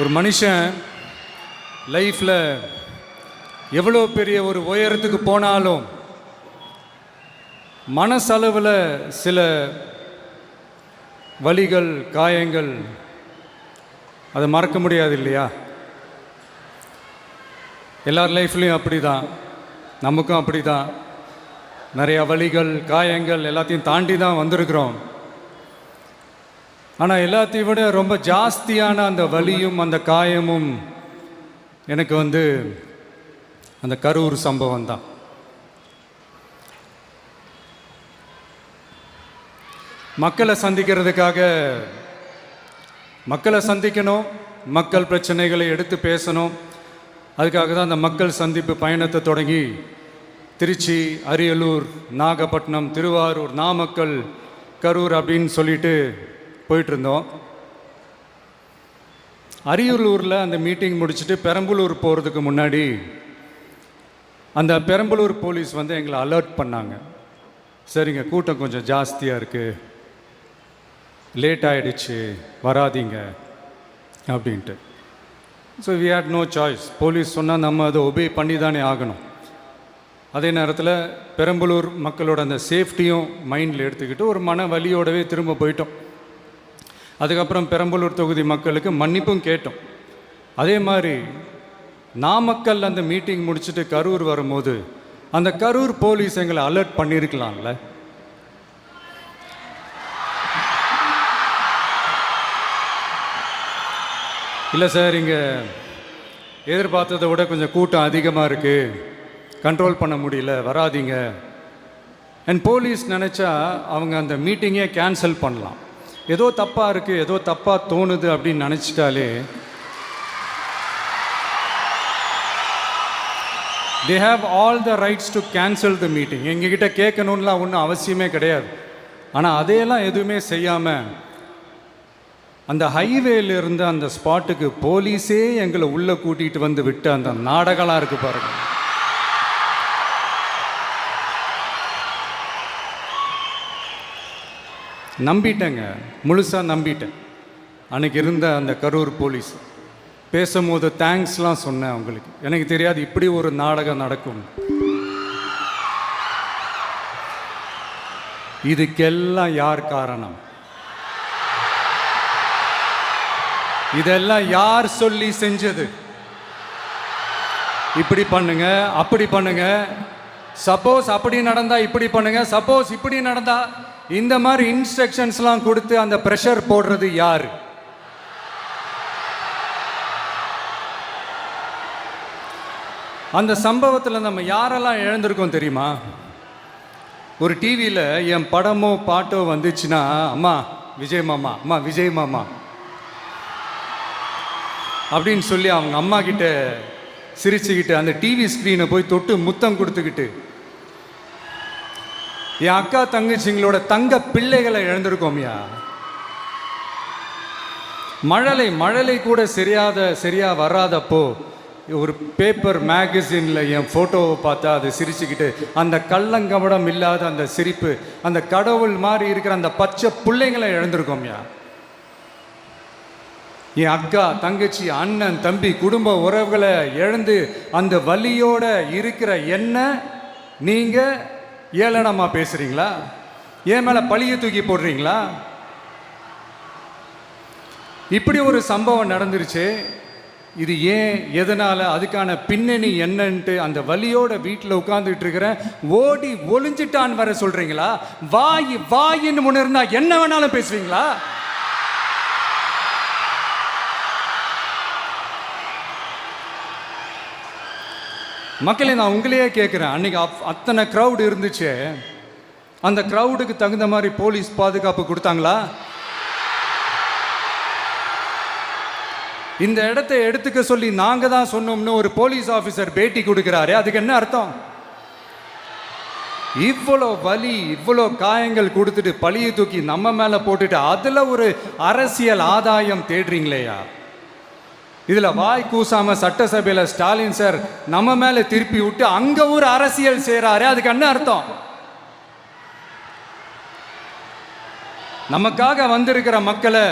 ஒரு மனுஷன் லைஃப்பில் எவ்வளோ பெரிய ஒரு உயரத்துக்கு போனாலும் மனசளவில் சில வலிகள், காயங்கள் அதை மறக்க முடியாது இல்லையா? எல்லார் லைஃப்லேயும் அப்படி தான், நமக்கும் அப்படி தான். நிறையா வலிகள், காயங்கள் எல்லாத்தையும் தாண்டி தான் வந்திருக்கிறோம். ஆனால் எல்லாத்தையும் விட ரொம்ப ஜாஸ்தியான அந்த வலியும் அந்த காயமும் எனக்கு அந்த கரூர் சம்பவம் தான். மக்களை சந்திக்கணும், மக்கள் பிரச்சனைகளை எடுத்து பேசணும். அதுக்காக தான் அந்த மக்கள் சந்திப்பு பயணத்தை தொடங்கி திருச்சி, அரியலூர், நாகப்பட்டினம், திருவாரூர், நாமக்கல், கரூர் அப்படின்னு சொல்லிட்டு போயிட்டுருந்தோம். அரியலூரில் அந்த மீட்டிங் முடிச்சுட்டு பெரம்பலூர் போகிறதுக்கு முன்னாடி அந்த பெரம்பலூர் போலீஸ் எங்களை அலர்ட் பண்ணாங்க. சரிங்க, கூட்டம் கொஞ்சம் ஜாஸ்தியாக இருக்குது, லேட் ஆகிடுச்சு, வராதிங்க அப்படின்ட்டு. So we had no choice. Police சொன்னால் நம்ம அதை ஒபே பண்ணி தானே ஆகணும். அதே நேரத்தில் பெரம்பலூர் மக்களோட அந்த சேஃப்டியும் மைண்டில் எடுத்துக்கிட்டு ஒரு மன வலியோடவே திரும்ப போயிட்டோம். அதுக்கப்புறம் பெரம்பலூர் தொகுதி மக்களுக்கு மன்னிப்பும் கேட்டோம். அதே மாதிரி நாமக்கல் அந்த மீட்டிங் முடிச்சுட்டு கரூர் வரும்போது அந்த கரூர் போலீஸ் எங்களை அலர்ட் பண்ணியிருக்கலாம்ல. இல்லை சார், இங்கே எதிர்பார்த்ததை விட கொஞ்சம் கூட்டம் அதிகமாக இருக்குது, கண்ட்ரோல் பண்ண முடியல, வராதிங்க. அண்ட் போலீஸ் நினச்சா அவங்க அந்த மீட்டிங்கே கேன்சல் பண்ணலாம். ஏதோ தப்பாக இருக்குது, ஏதோ தப்பாக தோணுது அப்படின்னு நினச்சிட்டாலே they have all the rights to cancel the meeting. எங்ககிட்ட கேட்கணும்லாம் ஒன்றும் அவசியமே கிடையாது. ஆனால் அதையெல்லாம் எதுவுமே செய்யாமல் அந்த ஹைவேலிருந்து அந்த ஸ்பாட்டுக்கு போலீஸே எங்களை உள்ளே கூட்டிகிட்டு வந்து விட்டு அந்த நாடகம்லாம் இருக்குது பாருங்க. நம்பிட்டேங்க, முழுசாக நம்பிட்டேன். அன்றைக்கி இருந்த அந்த கரூர் போலீஸ் பேசும்போது தேங்க்ஸ்லாம் சொன்னேன் அவங்களுக்கு. எனக்கு தெரியாது இப்படி ஒரு நாடகம் நடக்கும். இதுக்கெல்லாம் யார் காரணம்? இதெல்லாம் யார் சொல்லி செஞ்சது? இப்படி பண்ணுங்க, அப்படி பண்ணுங்க, சப்போஸ் அப்படி நடந்தா இப்படி பண்ணுங்க, சப்போஸ் இப்படி நடந்தா இந்த மாதிரி இன்ஸ்ட்ரக்ஷன்ஸ்லாம் கொடுத்து அந்த ப்ரெஷர் போடுறது யார்? அந்த சம்பவத்தில் நம்ம யாரெல்லாம் இழந்திருக்கோம் தெரியுமா? ஒரு டிவியில் என் படமோ பாட்டோ வந்துச்சுன்னா, அம்மா விஜய் மாமா, அம்மா விஜய் மாமா அப்படின்னு சொல்லி அவங்க அம்மா கிட்ட சிரிச்சுக்கிட்டு அந்த டிவி ஸ்க்ரீனை போய் தொட்டு முத்தம் கொடுத்துக்கிட்டு என் அக்கா தங்கச்சிங்களோட தங்க பிள்ளைகளை இழந்திருக்கோம்யா. மழலை கூட சரியா வராதப்போ ஒரு பேப்பர் மேகசினில் என் ஃபோட்டோவை பார்த்தா அது சிரிச்சுக்கிட்டு அந்த கள்ளங்கபடம் இல்லாத அந்த சிரிப்பு, அந்த கடவுள் மாதிரி இருக்கிற அந்த பச்சை பிள்ளைங்களை இழந்திருக்கோம்யா. என் அக்கா தங்கச்சி, அண்ணன், தம்பி, குடும்ப உறவுகளை இழந்து அந்த வலியோட இருக்கிற என்ன நீங்கள் ஏளனமா பேசுறீங்களா? என் மேலே பழிய தூக்கி போடுறீங்களா? இப்படி ஒரு சம்பவம் நடந்துருச்சு. இது ஏன், எதனால், அதுக்கான பின்னணி என்னன்ட்டு அந்த வலியோட வீட்டில் உட்கார்ந்துட்டு இருக்கிற ஓடி ஒளிஞ்சிட்டான்னு வர சொல்கிறீங்களா? வாயின்னு முன்னிருந்தா என்ன வேணாலும் பேசுவீங்களா? மக்களே, நான் உங்களையே கேட்குறேன், அன்றைக்கி அத்தனை க்ரௌடு இருந்துச்சு, அந்த க்ரௌடுக்கு தகுந்த மாதிரி போலீஸ் பாதுகாப்பு கொடுத்தாங்களா? இந்த இடத்தை எடுத்துக்க சொல்லி நாங்கள் தான் சொன்னோம்னு ஒரு போலீஸ் ஆஃபீஸர் பேட்டி கொடுக்குறாரு, அதுக்கு என்ன அர்த்தம்? இவ்வளோ வலி, இவ்வளோ காயங்கள் கொடுத்துட்டு பழியை தூக்கி நம்ம மேலே போட்டுட்டு அதில் ஒரு அரசியல் ஆதாயம் தேடுறீங்களேயா? இதில் வாய் கூசாமல் சட்டசபையில் ஸ்டாலின் சார் நம்ம மேலே திருப்பி விட்டு அங்கே ஒரு அரசியல் செய்கிறாரு, அதுக்கு என்ன அர்த்தம்? நமக்காக வந்திருக்கிற மக்களை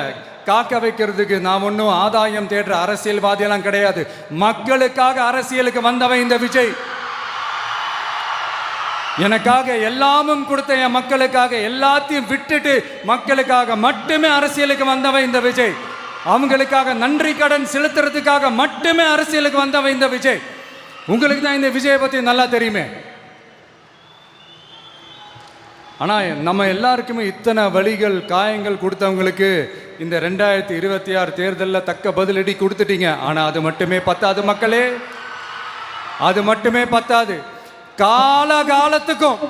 காக்க வைக்கிறதுக்கு நான் ஒன்றும் ஆதாயம் தேடுற அரசியல்வாதியெல்லாம் கிடையாது. மக்களுக்காக அரசியலுக்கு வந்தவன் இந்த விஜய். எனக்காக எல்லாமும் கொடுத்த என் மக்களுக்காக எல்லாத்தையும் விட்டுட்டு மக்களுக்காக மட்டுமே அரசியலுக்கு வந்தவன் இந்த விஜய். அவங்களுக்காக நன்றி கடன் செலுத்துறதுக்காக மட்டுமே அரசியலுக்கு வந்தவன் இந்த விஜய். உங்களுக்கு தான் இந்த விஜயை பற்றி நல்லா தெரியுமே. ஆனால் நம்ம எல்லாருக்குமே இத்தனை வலிகள் காயங்கள் கொடுத்தவங்களுக்கு இந்த 2026 தேர்தலில் தக்க பதிலடி கொடுத்துட்டீங்க. ஆனால் அது மட்டுமே பத்தாது மக்களே, அது மட்டுமே பத்தாது. காலகாலத்துக்கும்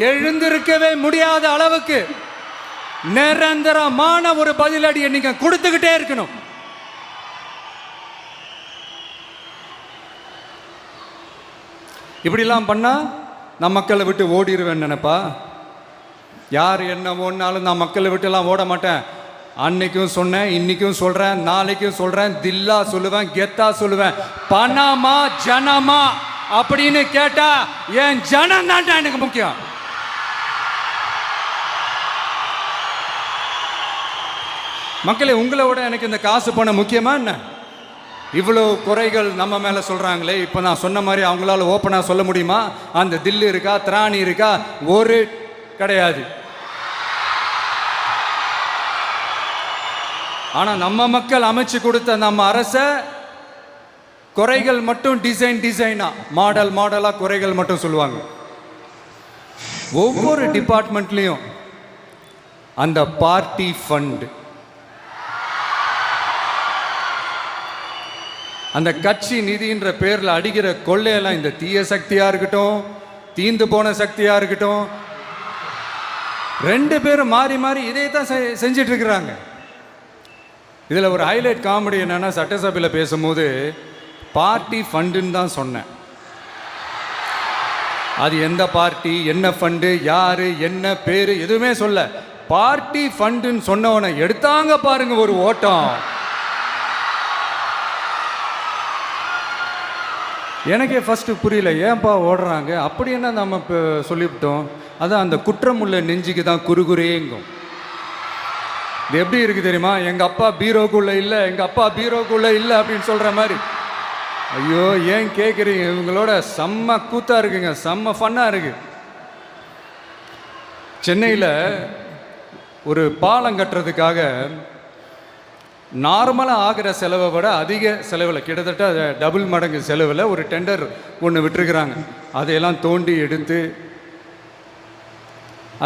எழுந்திருக்கவே முடியாத அளவுக்கு நிரந்தரமான ஒரு பதிலடியை நீங்க கொடுத்துக்கிட்டே இருக்கணும். இப்படிலாம் பண்ணா நான் மக்களை விட்டு ஓடிடுவேன் நினைப்பா? யார் என்ன ஓடினாலும் நான் மக்களை விட்டுலாம் ஓட மாட்டேன். அன்னைக்கும் சொன்னேன், இன்னைக்கும் சொல்றேன், நாளைக்கும் சொல்றேன், தில்லா சொல்லுவேன், கெத்தா சொல்லுவேன். பணமா ஜனமா அப்படின்னு கேட்டா என் ஜனம் தான் எனக்கு முக்கியம். மக்களே, உங்களை விட எனக்கு இந்த காசு பணம் முக்கியமா என்ன? இவ்வளோ குறைகள் நம்ம மேலே சொல்கிறாங்களே, இப்போ நான் சொன்ன மாதிரி அவங்களால ஓப்பனாக சொல்ல முடியுமா? அந்த தில்லு இருக்கா, திராணி இருக்கா? ஒரு கிடையாது. ஆனால் நம்ம மக்கள் அமைச்சு கொடுத்த நம்ம அரசை குறைகள் மட்டும் டிசைனா மாடலாக குறைகள் மட்டும் சொல்லுவாங்க. ஒவ்வொரு டிபார்ட்மெண்ட்லேயும் அந்த பார்ட்டி ஃபண்ட், அந்த கட்சி நிதின்ற பேரில் அடிக்கிற கொள்ளையெல்லாம் இந்த தீய சக்தியாக இருக்கட்டும், தீந்து போன சக்தியாக இருக்கட்டும், ரெண்டு பேரும் மாறி மாறி இதே தான் செஞ்சிட்டு இருக்கிறாங்க. இதில் ஒரு ஹைலைட் காமெடி என்னன்னா, சட்டசபையில் பேசும்போது பார்ட்டி ஃபண்டுன்னு தான் சொன்னேன். அது எந்த பார்ட்டி, என்ன ஃபண்டு, யாரு, என்ன பேரு எதுவுமே சொல்ல. பார்ட்டி ஃபண்டுன்னு சொன்னவனை எடுத்தாங்க பாருங்க ஒரு ஓட்டம். எனக்கே ஃபஸ்ட்டு புரியல, ஏன்பா ஓடுறாங்க? அப்படி என்ன நம்ம இப்போ சொல்லிவிட்டோம்? அதான் அந்த குற்றம் உள்ள நெஞ்சுக்கு தான் குறுகுறேங்கும். இது எப்படி இருக்குது தெரியுமா? எங்கள் அப்பா பீரோக்குள்ளே இல்லை, எங்கள் அப்பா பீரோக்குள்ளே இல்லை அப்படின்னு சொல்கிற மாதிரி. ஐயோ, ஏன் கேட்குறீங்க? இவங்களோட செம்ம கூத்தாக இருக்குங்க, செம்ம ஃபன்னாக இருக்குது. சென்னையில் ஒரு பாலம் கட்டுறதுக்காக நார்மலாக ஆகிற செலவை விட அதிக செலவில், கிட்டத்தட்ட டபுள் மடங்கு செலவில் ஒரு டெண்டர் ஒன்று விட்டுருக்குறாங்க. அதையெல்லாம் தோண்டி எடுத்து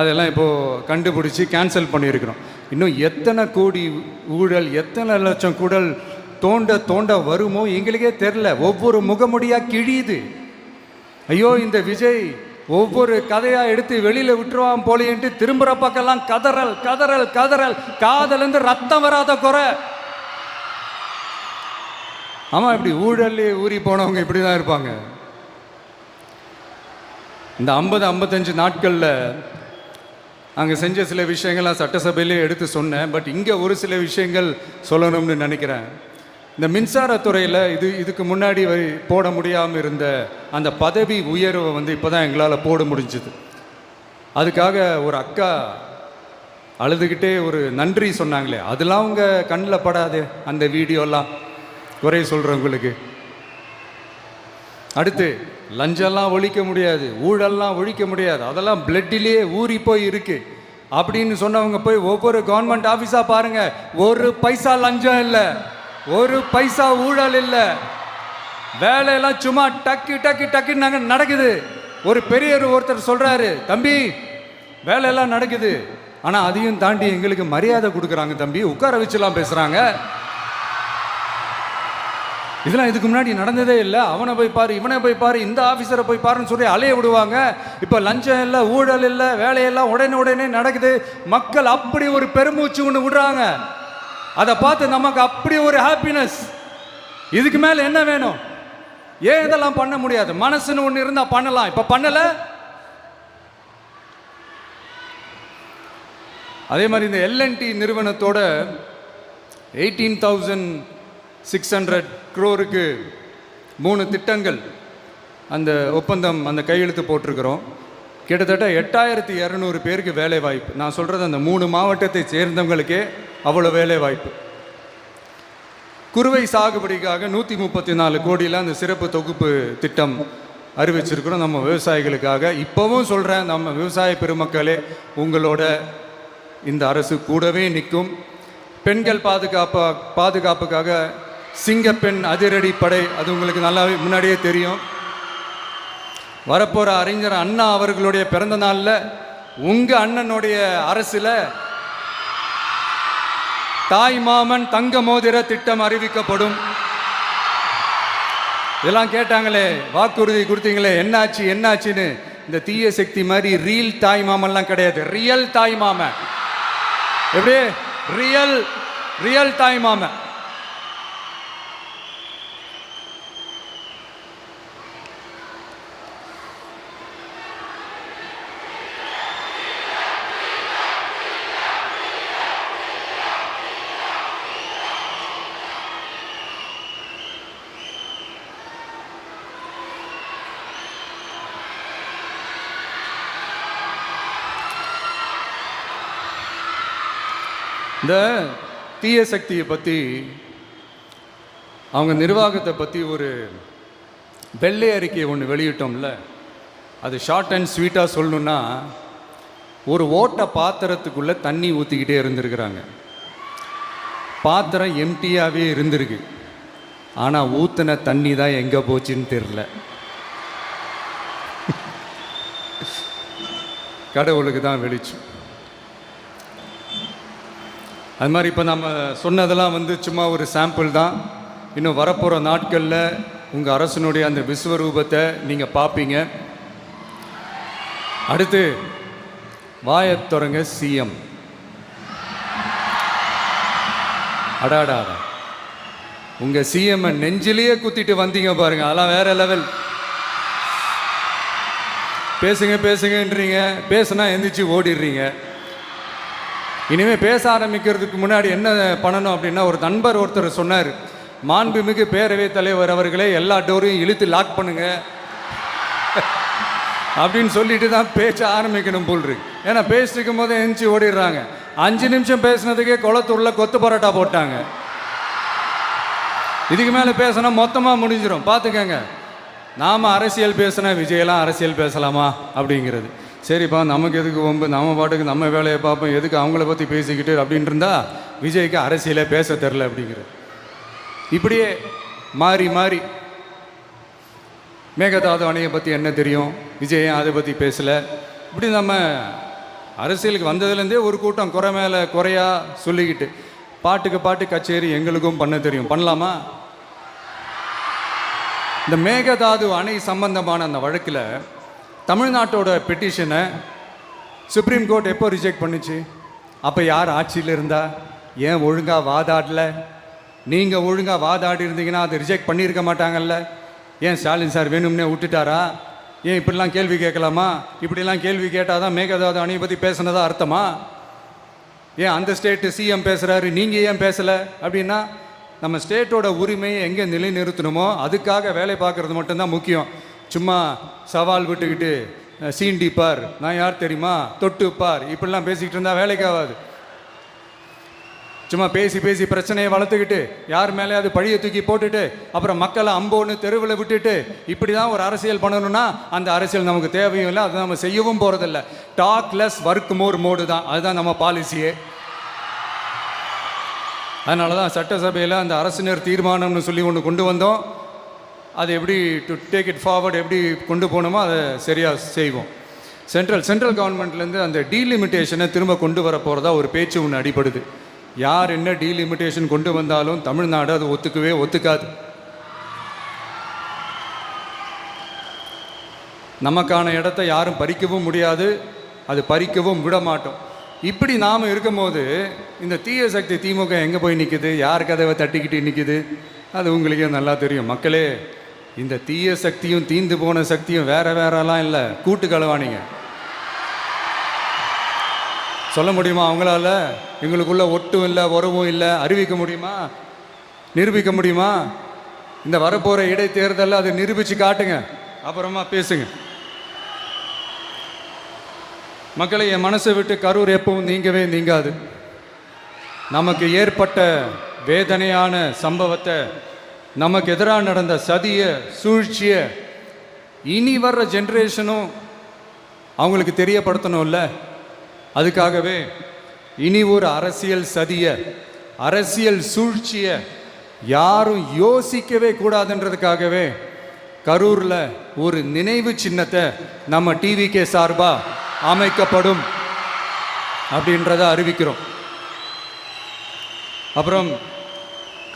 அதெல்லாம் இப்போது கண்டுபிடிச்சி கேன்சல் பண்ணியிருக்கிறோம். இன்னும் எத்தனை கோடி ஊழல், எத்தனை லட்சம் கூடல் தோண்ட வருமோ எங்களுக்கே தெரில. ஒவ்வொரு முகமுடியாக கிழியுது. ஐயோ, இந்த விஜய் ஒவ்வொரு கதையாக எடுத்து வெளியில் விட்டுருவான் போலேன்ட்டு திரும்புகிற பக்கம்லாம் கதறல் கதறல் கதறல். காதலேருந்து ரத்தம் வராத குறை. ஆமாம், இப்படி ஊழல்லே ஊறி போனவங்க இப்படி தான் இருப்பாங்க. இந்த 50-55 நாட்களில் அங்கே செஞ்ச சில விஷயங்கள்லாம் சட்டசபையிலே எடுத்து சொன்னேன். பட் இங்கே ஒரு சில விஷயங்கள் சொல்லணும்னு நினைக்கிறேன். இந்த மின்சாரத்துறையில் இதுக்கு முன்னாடி போட முடியாமல் இருந்த அந்த பதவி உயர்வை இப்போ தான் எங்களால் போட முடிஞ்சுது. அதுக்காக ஒரு அக்கா அழுதுகிட்டே ஒரு நன்றி சொன்னாங்களே, அதெல்லாம் உங்கள் கண்ணில் படாது அந்த வீடியோலாம், குறை சொல்கிறவங்களுக்கு. அடுத்து லஞ்சம்லாம் ஒழிக்க முடியாது, ஊழல்லாம் ஒழிக்க முடியாது, அதெல்லாம் பிளட்டிலே ஊறி போய் இருக்கு அப்படின்னு சொன்னவங்க போய் ஒவ்வொரு கவர்மெண்ட் ஆஃபீஸாக பாருங்க. ஒரு பைசா லஞ்சம் இல்லை, ஒரு பைசா ஊழல் இல்லை. வேலையெல்லாம் சும்மா டக்கு டக்கு டக்குன்னு நடக்குது. ஒரு பெரியவர் ஒருத்தர் சொல்கிறாரு, தம்பி வேலையெல்லாம் நடக்குது, ஆனால் அதையும் தாண்டி எங்களுக்கு மரியாதை கொடுக்குறாங்க தம்பி, உட்கார வச்சுலாம் பேசுகிறாங்க. இதெல்லாம் இதுக்கு முன்னாடி நடந்ததே இல்லை. அவனை போய் பாரு, இவனை போய் பாரு, இந்த ஆஃபீஸரை போய் பாருன்னு சொல்லி அலைய விடுவாங்க. இப்போ லஞ்சம் இல்லை, ஊழல் இல்லை, வேலையெல்லாம் உடனே நடக்குது. மக்கள் அப்படி ஒரு பெருமூச்சு ஒன்று விடுறாங்க. அதை பார்த்து நமக்கு அப்படி ஒரு ஹாப்பினஸ். இதுக்கு மேலே என்ன வேணும்? ஏன் இதெல்லாம் பண்ண முடியாது? மனசுன்னு ஒன்று இருந்தால் பண்ணலாம். இப்போ பண்ணலை. அதே மாதிரி இந்த எல்என்டி நிறுவனத்தோட 18,600 crore 3 திட்டங்கள் அந்த ஒப்பந்தம், அந்த கையெழுத்து போட்டிருக்கிறோம். கிட்டத்தட்ட 8,200 பேருக்கு வேலை வாய்ப்பு. நான் சொல்கிறது அந்த 3 மாவட்டத்தை சேர்ந்தவங்களுக்கே அவ்வளோ வேலை வாய்ப்பு. குறுவை சாகுபடிக்காக 134 கோடியில் அந்த சிறப்பு தொகுப்பு திட்டம் அறிவிச்சிருக்கிறோம் நம்ம விவசாயிகளுக்காக. இப்போவும் சொல்கிறேன், நம்ம விவசாய பெருமக்களே, உங்களோட இந்த அரசு கூடவே நிற்கும். பெண்கள் பாதுகாப்புக்காக சிங்கப்பெண் அதிரடி படை, அது உங்களுக்கு நல்லாவே முன்னாடியே தெரியும். வரப்போகிற அறிஞர் அண்ணா அவர்களுடைய பிறந்த நாளில் உங்கள் அண்ணனுடைய அரசில் தாய் மாமன் தங்க மோதிர திட்டம் அறிவிக்கப்படும். இதெல்லாம் கேட்டாங்களே, வாக்குறுதி கொடுத்தீங்களே, என்னாச்சுன்னு. இந்த தீய சக்தி மாதிரி ரீல் தாய் மாமன்லாம் கிடையாது, ரியல் தாய் மாமன். எப்படி ரியல் தாய் மாமன். இந்த தீய சக்தியை பற்றி, அவங்க நிர்வாகத்தை பற்றி ஒரு வெள்ளை அறிக்கையை ஒன்று வெளியிட்டோம்ல, அது ஷார்ட் அண்ட் ஸ்வீட்டாக சொல்லணுன்னா, ஒரு ஓட்டை பாத்திரத்துக்குள்ளே தண்ணி ஊற்றிக்கிட்டே இருந்திருக்கிறாங்க. பாத்திரம் எம்டியாகவே இருந்திருக்கு, ஆனால் ஊற்றின தண்ணி தான் எங்கே போச்சுன்னு தெரில. கடவுளுக்கு தான் வெளிச்சம். அது மாதிரி இப்போ நம்ம சொன்னதெல்லாம் சும்மா ஒரு சாம்பிள் தான். இன்னும் வரப்போகிற நாட்களில் உங்கள் அரசனுடைய அந்த விஸ்வரூபத்தை நீங்கள் பார்ப்பீங்க. அடுத்து வாயத் தொடங்க சிஎம். அடாடா, உங்கள் சிஎம்ஐ நெஞ்சிலேயே குத்திட்டு வந்தீங்க பாருங்க, அதெல்லாம் வேற லெவல். பேசுங்கன்றீங்க, பேசுனா எந்திரிச்சு ஓடிடுறீங்க. இனிமேல் பேச ஆரம்பிக்கிறதுக்கு முன்னாடி என்ன பண்ணணும் அப்படின்னா, ஒரு நண்பர் ஒருத்தர் சொன்னார், மாண்புமிகு பேரவைத் தலைவர் அவர்களே, எல்லா டோரையும் இழுத்து லாக் பண்ணுங்க அப்படின்னு சொல்லிட்டு தான் பேச்ச ஆரம்பிக்கணும் போல் இருக்கு. ஏன்னா பேசிட்டு இருக்கும் போது எந்திரிச்சு ஓடிடுறாங்க. 5 நிமிஷம் பேசினதுக்கே குளத்தூரில் கொத்து பரோட்டா போட்டாங்க. இதுக்கு மேலே பேசினா மொத்தமாக முடிஞ்சிடும், பார்த்துக்கங்க. நாம் அரசியல் பேசினா விஜயெல்லாம் அரசியல் பேசலாமா அப்படிங்கிறது. சரிப்பா, நமக்கு எதுக்கு வம்பு, நம்ம பாட்டுக்கு நம்ம வேலையை பார்ப்போம், எதுக்கு அவங்கள பற்றி பேசிக்கிட்டு அப்படின்னு இருந்தால் விஜய்க்கு அரசியலே பேச தெரில அப்படிங்கிறது. இப்படியே மாறி மேகதாது அணையை பற்றி என்ன தெரியும், விஜய் அதை பற்றி பேசலை. இப்படி நம்ம அரசியலுக்கு வந்ததுலேருந்தே ஒரு கூட்டம் குறை மேலே குறையா சொல்லிக்கிட்டு, பாட்டு கச்சேரி எங்களுக்கும் பண்ண தெரியும், பண்ணலாமா? இந்த மேகதாது அணை சம்பந்தமான அந்த வழக்கில் தமிழ்நாட்டோட பெட்டிஷனை சுப்ரீம் கோர்ட் எப்போ ரிஜெக்ட் பண்ணுச்சு? அப்போ யார் ஆட்சியில் இருந்தா? ஏன் ஒழுங்காக வாதாடல? நீங்கள் ஒழுங்காக வாதாடி இருந்தீங்கன்னா அதை ரிஜெக்ட் பண்ணியிருக்க மாட்டாங்கல்ல. ஏன் ஸ்டாலின் சார் வேணும்னே விட்டுட்டாரா? ஏன் இப்படிலாம் கேள்வி கேட்கலாமா? இப்படிலாம் கேள்வி கேட்டால் தான் மேகதாது அணையை பற்றி பேசுனதா அர்த்தமா? ஏன் அந்த ஸ்டேட்டு சிஎம் பேசுகிறாரு, நீங்கள் ஏன் பேசலை அப்படின்னா, நம்ம ஸ்டேட்டோட உரிமையை எங்கே நிலைநிறுத்தணுமோ அதுக்காக வேலை பார்க்குறது மட்டும்தான் முக்கியம். சும்மா சவால் விட்டுக்கிட்டு சீண்டிப்பார், நான் யார் தெரியுமா, தொட்டுப்பார், இப்படிலாம் பேசிக்கிட்டு இருந்தால் வேலைக்கு ஆகாது. சும்மா பேசி பிரச்சனையை வளர்த்துக்கிட்டு யார் மேலே அது பழியை தூக்கி போட்டுட்டு அப்புறம் மக்களை அம்போன்னு தெருவில் விட்டுட்டு இப்படி தான் ஒரு அரசியல் பண்ணணும்னா அந்த அரசியல் நமக்கு தேவையும் இல்லை, அதை நம்ம செய்யவும் போகிறதில்ல. Talk less work more mode தான், அதுதான் நம்ம பாலிசியே. அதனால தான் சட்டசபையில் அந்த அரசினர் தீர்மானம்னு சொல்லி ஒன்று கொண்டு வந்தோம். அது எப்படி டு டேக் இட் ஃபார்வர்ட், எப்படி கொண்டு போகணுமோ அதை சரியாக செய்வோம். சென்ட்ரல் கவர்மெண்ட்லேருந்து அந்த டீலிமிட்டேஷனை திரும்ப கொண்டு வர போகிறதா ஒரு பேச்சு ஒன்று அடிபடுது. யார் என்ன டீலிமிட்டேஷன் கொண்டு வந்தாலும் தமிழ்நாடு அது ஒத்துக்காது. நமக்கான இடத்த யாரும் பறிக்கவும் முடியாது, அது பறிக்கவும் விட மாட்டோம். இப்படி நாம் இருக்கும்போது இந்த தீய சக்தி திமுக எங்கே போய் நிற்குது, யார் கதவை தட்டிக்கிட்டு நிற்குது, அது உங்களுக்கே நல்லா தெரியும். மக்களே, இந்த தீய சக்தியும் தீந்து போன சக்தியும் வேறலாம் இல்லை, கூட்டு களவாணிங்க. சொல்ல முடியுமா அவங்களால? எங்களுக்குள்ள ஒட்டும் இல்லை, உறவும் இல்லை, அறிவிக்க முடியுமா, நிரூபிக்க முடியுமா? இந்த வரப்போகிற இடைத்தேர்தலில் அதை நிரூபித்து காட்டுங்க, அப்புறமா பேசுங்க. மக்களை, என் மனசை விட்டு கரூர் எப்பவும் நீங்கவே நீங்காது. நமக்கு ஏற்பட்ட வேதனையான சம்பவத்தை, நமக்கு எதிராக நடந்த சதிய சூழ்ச்சியை இனி வர்ற ஜென்ரேஷனும் அவங்களுக்கு தெரியப்படுத்தணும்ல. அதுக்காகவே இனி ஒரு அரசியல் சதிய, அரசியல் சூழ்ச்சிய யாரும் யோசிக்கவே கூடாதுன்றதுக்காகவே கரூரில் ஒரு நினைவு சின்னத்தை நம்ம டிவிகே சார்பாக அமைக்கப்படும் அப்படின்றத அறிவிக்கிறோம். அப்புறம்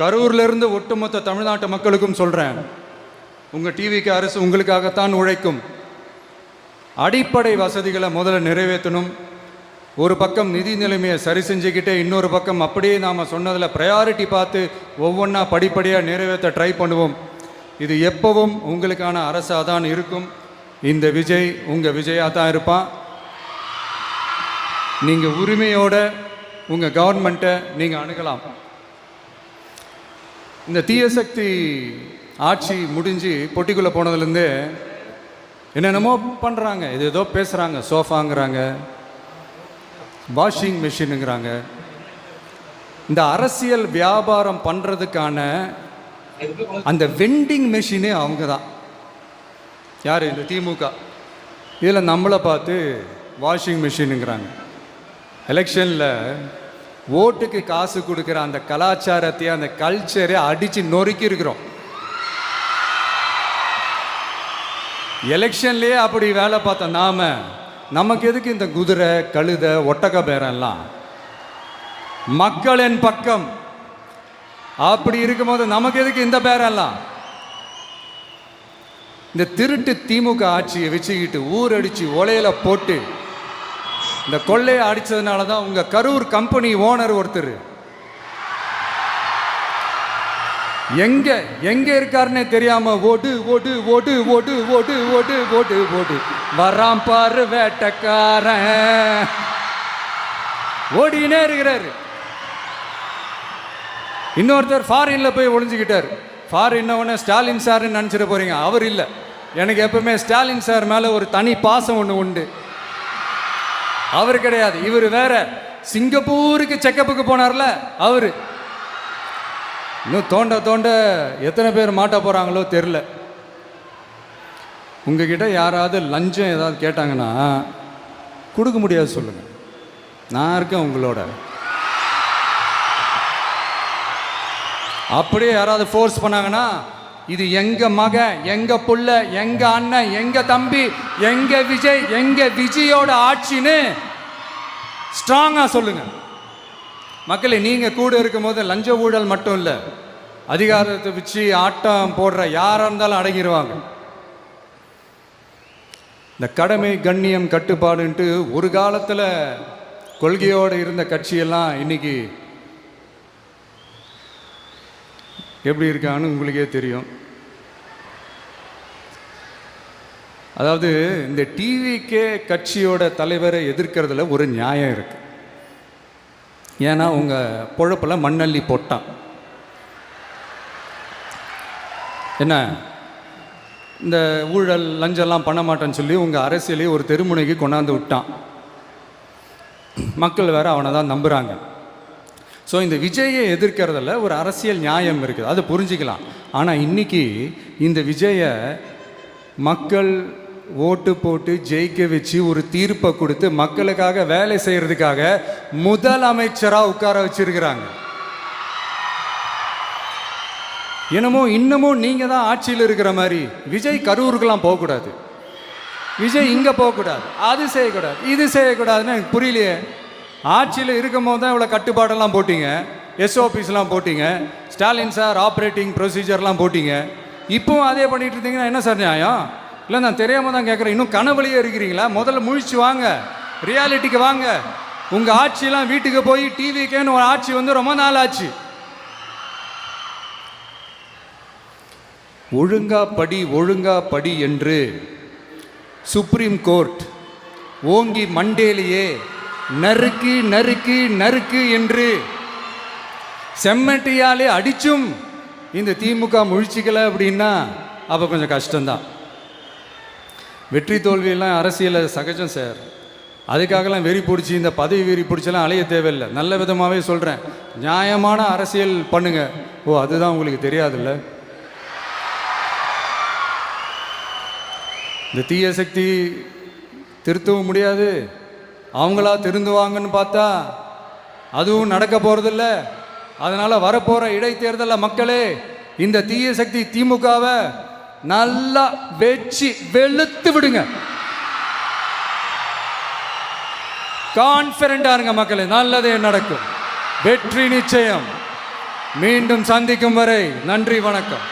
கரூர்லேருந்து ஒட்டுமொத்த தமிழ்நாட்டு மக்களுக்கும் சொல்கிறேன், உங்கள் டிவிக்கு அரசு உங்களுக்காகத்தான் உழைக்கும். அடிப்படை வசதிகளை முதல்ல நிறைவேற்றணும். ஒரு பக்கம் நிதி நிலைமையை சரி செஞ்சுக்கிட்டே, இன்னொரு பக்கம் அப்படியே நாம் சொன்னதில் ப்ரையாரிட்டி பார்த்து ஒவ்வொன்றா படிப்படியாக நிறைவேற்ற ட்ரை பண்ணுவோம். இது எப்பவும் உங்களுக்கான அரசாக தான் இருக்கும். இந்த விஜய் உங்கள் விஜயாக தான் இருப்பான். நீங்கள் உரிமையோட உங்கள் கவர்மெண்ட்டை நீங்கள் அணுகலாம். இந்த தீயசக்தி ஆட்சி முடிஞ்சு பொட்டிக்குள்ளே போனதுலேருந்து என்னென்னமோ பண்ணுறாங்க, இது ஏதோ பேசுகிறாங்க. சோஃபாங்கிறாங்க, வாஷிங் மிஷினுங்கிறாங்க. இந்த அரசியல் வியாபாரம் பண்ணுறதுக்கான அந்த வெண்டிங் மெஷினே அவங்க தான். யார்? இந்த திமுக. இதில் நம்மளை பார்த்து வாஷிங் மிஷினுங்கிறாங்க. எலெக்ஷனில் ஓட்டுக்கு காசு கொடுக்குற அந்த கலாச்சாரத்தையே, அந்த கல்ச்சரை அடித்து நொறுக்கி இருக்கிறோம். எலெக்ஷன்லேயே அப்படி வேலை பார்த்தோம். நமக்கு எதுக்கு இந்த குதிரை, கழுதை, ஒட்டக பேரெல்லாம்? மக்களின் பக்கம் அப்படி இருக்கும்போது நமக்கு எதுக்கு இந்த பேரெல்லாம்? இந்த திருட்டு திமுக ஆட்சியை வச்சுக்கிட்டு ஊரடிச்சு ஒலையில போட்டு இந்த கொள்ளையை அடிச்சதுனால தான் உங்க கரூர் கம்பெனி ஓனர் ஒருத்தர் எங்க எங்க இருக்காருன்னே தெரியாம ஓடு ஓடு ஓடு ஓடு ஓடு ஓடு ஓடு ஓடு வராம் பாரு வேட்டக்காரன் ஓடினே இருக்கிறாரு. இன்னொருத்தர் ஃபாரின்ல போய் ஒளிஞ்சுக்கிட்டார். ஃபாரின் ஸ்டாலின் சார்ன்னு நினச்சிட போறீங்க. அவர் இல்லை. எனக்கு எப்பவுமே ஸ்டாலின் சார் மேலே ஒரு தனி பாசம் ஒன்று உண்டு. அவர் கிடையாது, இவர் வேற. சிங்கப்பூருக்கு செக்கப்புக்கு போனார்ல அவர். இன்னும் தோண்ட தோண்ட எத்தனை பேர் மாட்ட போகிறாங்களோ தெரில. உங்ககிட்ட யாராவது லஞ்சம் ஏதாவது கேட்டாங்கன்னா கொடுக்க முடியாது சொல்லுங்க, நான் இருக்கேன் உங்களோட. அப்படியே யாராவது ஃபோர்ஸ் பண்ணாங்கன்னா இது எங்க மகன், எங்க புள்ள, எங்க அண்ணன், எங்க தம்பி, எங்க விஜய், எங்க விஜயோட ஆட்சின்னு ஸ்ட்ராங்கா சொல்லுங்க. மக்களே, நீங்க கூட இருக்கும் போது லஞ்ச ஊழல் மட்டும் இல்லை, அதிகாரத்தை வச்சு ஆட்டம் போடுற யாரா இருந்தாலும் அடங்கிடுவாங்க. இந்த கடமை, கண்ணியம், கட்டுப்பாடுன்ட்டு ஒரு காலத்தில் கொள்கையோடு இருந்த கட்சியெல்லாம் இன்னைக்கு எப்படி இருக்கான்னு உங்களுக்கே தெரியும். அதாவது இந்த டிவிகே கட்சியோட தலைவரை எதிர்க்கிறதுல ஒரு நியாயம் இருக்கு. ஏன்னா உங்க பொழப்பில் மண்ணள்ளி போட்டான். என்ன இந்த ஊழல் லஞ்சம்லாம் பண்ண மாட்டேன்னு சொல்லி உங்கள் அரசியலையே ஒரு தெருமுனைக்கு கொண்டாந்து விட்டான். மக்கள் வேற அவனை தான் நம்புகிறாங்க. ஸோ இந்த விஜயை எதிர்க்கிறதுல ஒரு அரசியல் நியாயம் இருக்குது, அதை புரிஞ்சிக்கலாம். ஆனால் இன்னைக்கு இந்த விஜயை மக்கள் ஓட்டு போட்டு ஜெயிக்க வச்சு ஒரு தீர்ப்பை கொடுத்து மக்களுக்காக வேலை செய்கிறதுக்காக முதலமைச்சராக உட்கார வச்சிருக்கிறாங்க. என்னமோ இன்னமும் நீங்கள் தான் ஆட்சியில் இருக்கிற மாதிரி. விஜய் கரூருக்கெல்லாம் போகக்கூடாது, விஜய் இங்கே போகக்கூடாது, அது செய்யக்கூடாது, இது செய்யக்கூடாதுன்னு எனக்கு புரியலையே. ஆட்சியில் இருக்கும் போது தான் இவ்வளோ கட்டுப்பாடெல்லாம் போட்டிங்க, எஸ்ஓபிஸ்லாம் போட்டிங்க, ஸ்டாலின் சார் ஆப்ரேட்டிங் ப்ரொசீஜர்லாம் போட்டிங்க. இப்போவும் அதே பண்ணிட்டு இருந்தீங்கன்னா என்ன சார் நியாயம்? இல்லை, நான் தெரியாமல் தான் கேட்குறேன். இன்னும் கனவுலையே இருக்கிறீங்களா? முதல்ல முழிச்சு வாங்க, ரியாலிட்டிக்கு வாங்க. உங்கள் ஆட்சியெல்லாம் வீட்டுக்கு போய் டிவிக்கேன்னு ஒரு ஆட்சி வந்து ரொம்ப நாள் ஆச்சு. ஒழுங்கா படி என்று சுப்ரீம் கோர்ட் ஓங்கி மண்டேலியே நறுக்கு நறுக்கு நறுக்கு என்று செம்மட்டியாலே அடிச்சும் இந்த திமுக முழிச்சிக்கல அப்படின்னா அப்போ கொஞ்சம் கஷ்டம்தான். வெற்றி தோல்வியெல்லாம் அரசியல் சகஜம் சார். அதுக்காகலாம் வெறி பிடிச்சி இந்த பதவி வெறி பிடிச்செல்லாம் அலைய தேவையில்லை. நல்ல விதமாகவே சொல்கிறேன், நியாயமான அரசியல் பண்ணுங்க. ஓ, அதுதான் உங்களுக்கு தெரியாதுல்ல? இந்த தீய சக்தி திருத்தவும் முடியாது, அவங்களா திருந்துவாங்கன்னு பார்த்தா அதுவும் நடக்க போகிறதில்ல. அதனால் வரப்போகிற இடைத்தேர்தலில் மக்களே, இந்த தீய சக்தி திமுகவை நல்லா வெச்சு வெளுத்து விடுங்க. கான்ஃபிடண்டா இருங்க மக்களே, நல்லதே நடக்கும், வெற்றி நிச்சயம். மீண்டும் சந்திக்கும் வரை நன்றி, வணக்கம்.